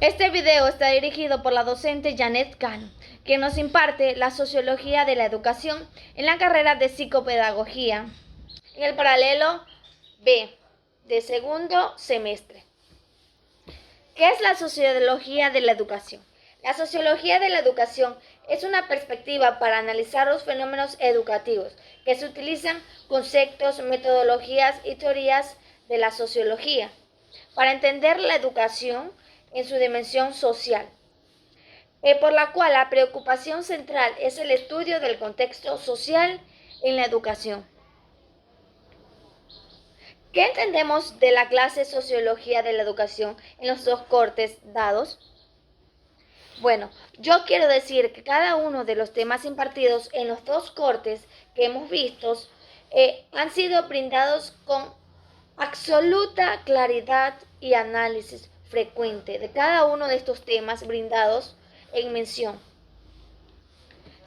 Este video está dirigido por la docente Janet Cano, quien nos imparte la sociología de la educación en la carrera de psicopedagogía, en el paralelo B de segundo semestre. ¿Qué es la sociología de la educación? La sociología de la educación es una perspectiva para analizar los fenómenos educativos, que se utilizan conceptos, metodologías y teorías de la sociología para entender la educación en su dimensión social, por la cual la preocupación central es el estudio del contexto social en la educación. ¿Qué entendemos de la clase Sociología de la Educación en los dos cortes dados? Bueno, yo quiero decir que cada uno de los temas impartidos en los dos cortes que hemos visto han sido brindados con absoluta claridad y análisis frecuente de cada uno de estos temas brindados en mención.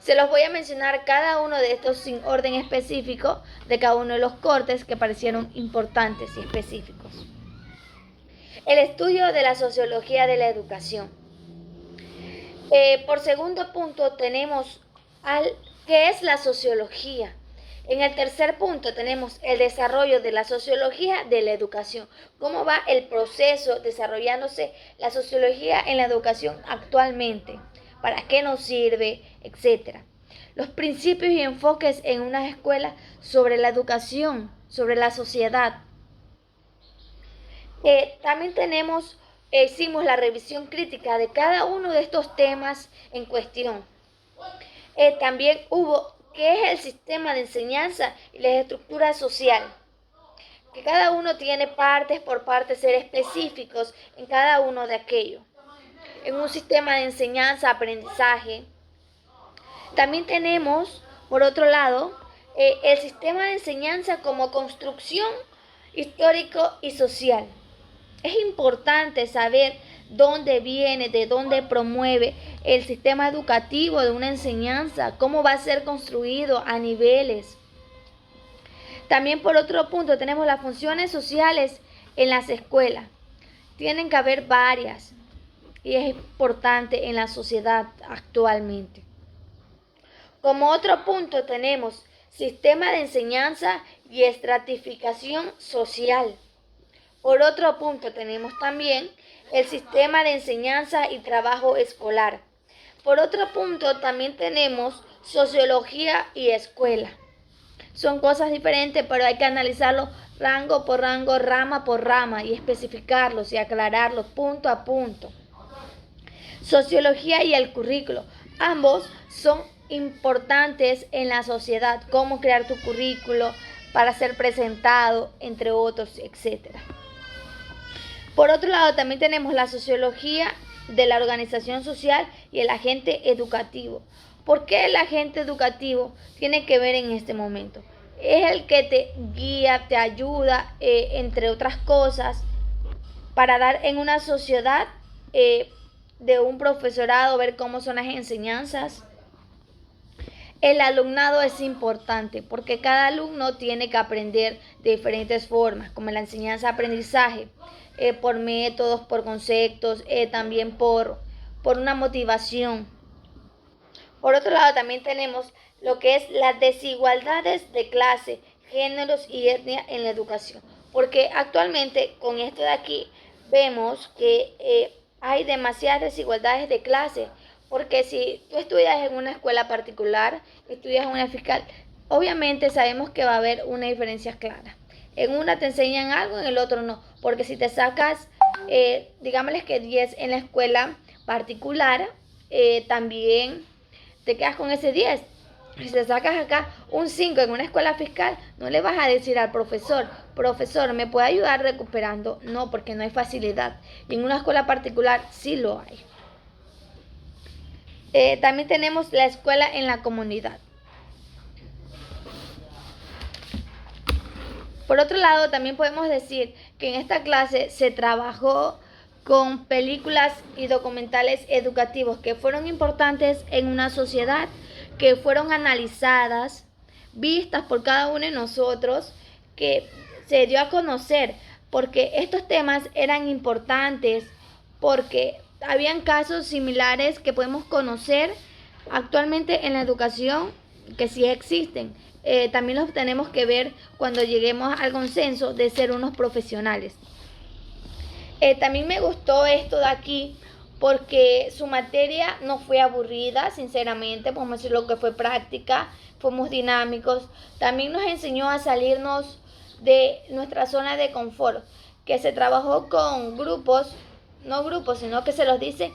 Se los voy a mencionar cada uno de estos sin orden específico de cada uno de los cortes que parecieron importantes y específicos. El estudio de la sociología de la educación. Por segundo punto tenemos ¿qué es la sociología? En el tercer punto tenemos el desarrollo de la sociología de la educación. ¿Cómo va el proceso desarrollándose la sociología en la educación actualmente? ¿Para qué nos sirve? Etcétera. Los principios y enfoques en una escuela sobre la educación, sobre la sociedad. También hicimos la revisión crítica de cada uno de estos temas en cuestión. También hubo qué es el sistema de enseñanza y la estructura social, que cada uno tiene partes por partes, ser específicos en cada uno de aquellos. En un sistema de enseñanza, aprendizaje. También tenemos, por otro lado, el sistema de enseñanza como construcción histórico y social. Es importante saber dónde viene, de dónde promueve el sistema educativo de una enseñanza, cómo va a ser construido a niveles. También por otro punto tenemos las funciones sociales en las escuelas. Tienen que haber varias y es importante en la sociedad actualmente. Como otro punto tenemos sistema de enseñanza y estratificación social. Por otro punto tenemos también el sistema de enseñanza y trabajo escolar. Por otro punto también tenemos sociología y escuela. Son cosas diferentes, pero hay que analizarlos rango por rango, rama por rama y especificarlos y aclararlos punto a punto. Sociología y el currículo. Ambos son importantes en la sociedad, cómo crear tu currículo para ser presentado, entre otros, etcétera. Por otro lado, también tenemos la sociología de la organización social y el agente educativo. ¿Por qué el agente educativo tiene que ver en este momento? Es el que te guía, te ayuda, entre otras cosas, para dar en una sociedad de un profesorado, ver cómo son las enseñanzas. El alumnado es importante porque cada alumno tiene que aprender de diferentes formas, como la enseñanza-aprendizaje, por métodos, por conceptos, también por una motivación. Por otro lado, también tenemos lo que es las desigualdades de clase, géneros y etnia en la educación. Porque actualmente con esto de aquí vemos que hay demasiadas desigualdades de clase. Porque si tú estudias en una escuela particular, estudias en una fiscal, obviamente sabemos que va a haber una diferencia clara. En una te enseñan algo, en el otro no. Porque si te sacas, digámosles que 10 en la escuela particular, también te quedas con ese 10. Si te sacas acá un 5 en una escuela fiscal, no le vas a decir al profesor, ¿me puede ayudar recuperando? No, porque no hay facilidad. Y en una escuela particular sí lo hay. También tenemos la escuela en la comunidad. Por otro lado, también podemos decir que en esta clase se trabajó con películas y documentales educativos que fueron importantes en una sociedad, que fueron analizadas, vistas por cada uno de nosotros, que se dio a conocer, porque estos temas eran importantes, porque habían casos similares que podemos conocer actualmente en la educación, que sí existen. También los tenemos que ver cuando lleguemos al consenso de ser unos profesionales. También me gustó esto de aquí porque su materia no fue aburrida, sinceramente, podemos decir lo que fue práctica, fuimos dinámicos. También nos enseñó a salirnos de nuestra zona de confort, que se trabajó con grupos, no grupos, sino que se los dice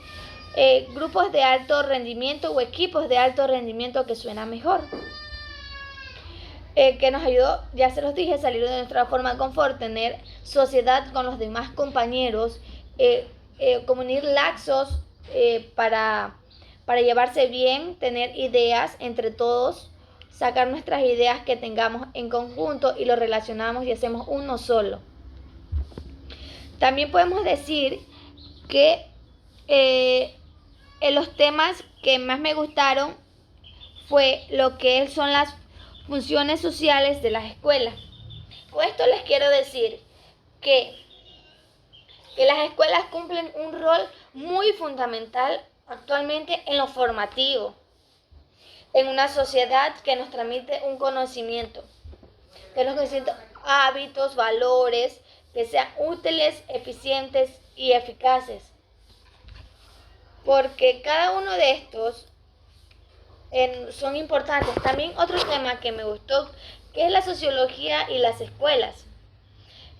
grupos de alto rendimiento o equipos de alto rendimiento, que suena mejor. Que nos ayudó, ya se los dije, a salir de nuestra forma de confort, tener sociedad con los demás compañeros, comunir laxos para llevarse bien, tener ideas entre todos, sacar nuestras ideas que tengamos en conjunto y lo relacionamos y hacemos uno solo. También podemos decir que en los temas que más me gustaron fue lo que son las funciones sociales de las escuelas. Con esto les quiero decir que las escuelas cumplen un rol muy fundamental actualmente en lo formativo, en una sociedad que nos transmite un conocimiento, que nos transmite hábitos, valores, que sean útiles, eficientes y eficaces. Porque cada uno de estos son importantes. También otro tema que me gustó, que es la sociología y las escuelas.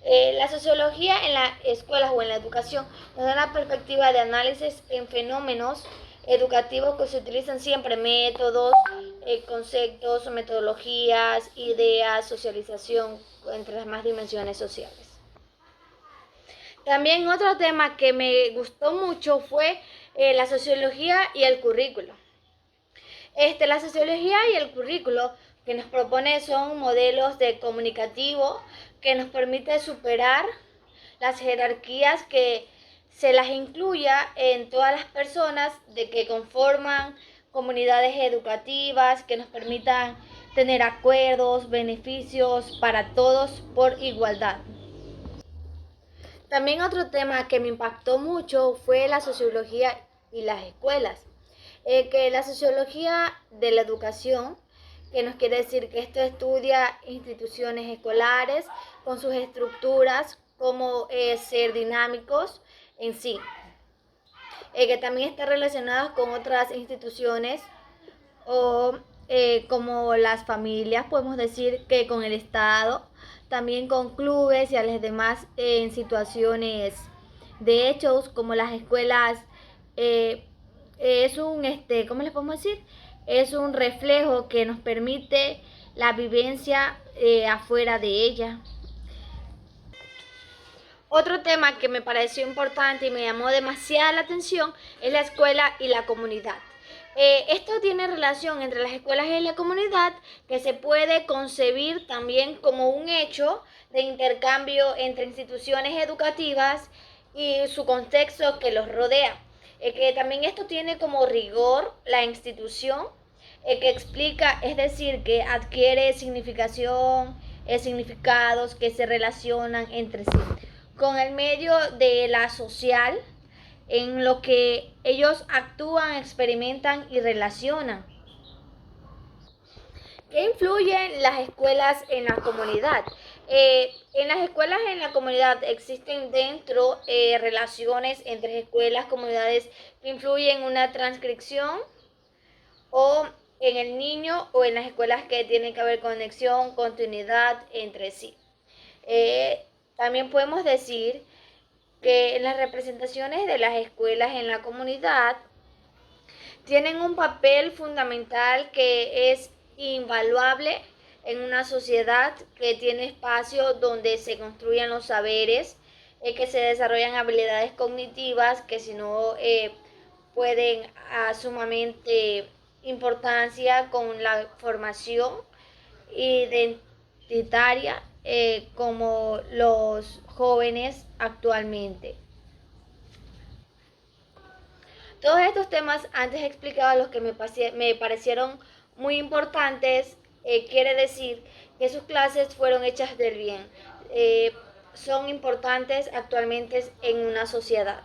La sociología en las escuelas o en la educación nos da una perspectiva de análisis en fenómenos educativos que se utilizan siempre, métodos, conceptos, metodologías, ideas, socialización, entre las más dimensiones sociales. También otro tema que me gustó mucho fue la sociología y el currículo. La sociología y el currículo que nos propone son modelos de comunicativo que nos permite superar las jerarquías, que se las incluya en todas las personas de que conforman comunidades educativas, que nos permitan tener acuerdos, beneficios para todos por igualdad. También otro tema que me impactó mucho fue la sociología y las escuelas. Que la sociología de la educación, que nos quiere decir que esto estudia instituciones escolares con sus estructuras, cómo ser dinámicos en sí. Que también está relacionado con otras instituciones o como las familias, podemos decir que con el Estado, también con clubes y a las demás en situaciones de hechos como las escuelas. Es un, ¿cómo les podemos decir? Es un reflejo que nos permite la vivencia afuera de ella. Otro tema que me pareció importante y me llamó demasiada la atención es la escuela y la comunidad. Esto tiene relación entre las escuelas y la comunidad, que se puede concebir también como un hecho de intercambio entre instituciones educativas y su contexto que los rodea. Que también esto tiene como rigor la institución, que explica, es decir, que adquiere significación, significados que se relacionan entre sí con el medio de la social, en lo que ellos actúan, experimentan y relacionan. ¿Qué influyen las escuelas en la comunidad? En las escuelas en la comunidad existen dentro relaciones entre escuelas, comunidades que influyen en una transcripción o en el niño, o en las escuelas que tienen que haber conexión, continuidad entre sí. También podemos decir que las representaciones de las escuelas en la comunidad tienen un papel fundamental que es invaluable en una sociedad que tiene espacios donde se construyen los saberes, que se desarrollan habilidades cognitivas que si no pueden sumamente importancia con la formación identitaria como los jóvenes actualmente. Todos estos temas antes explicaba, los que me parecieron muy importantes, quiere decir que sus clases fueron hechas del bien. Son importantes actualmente en una sociedad.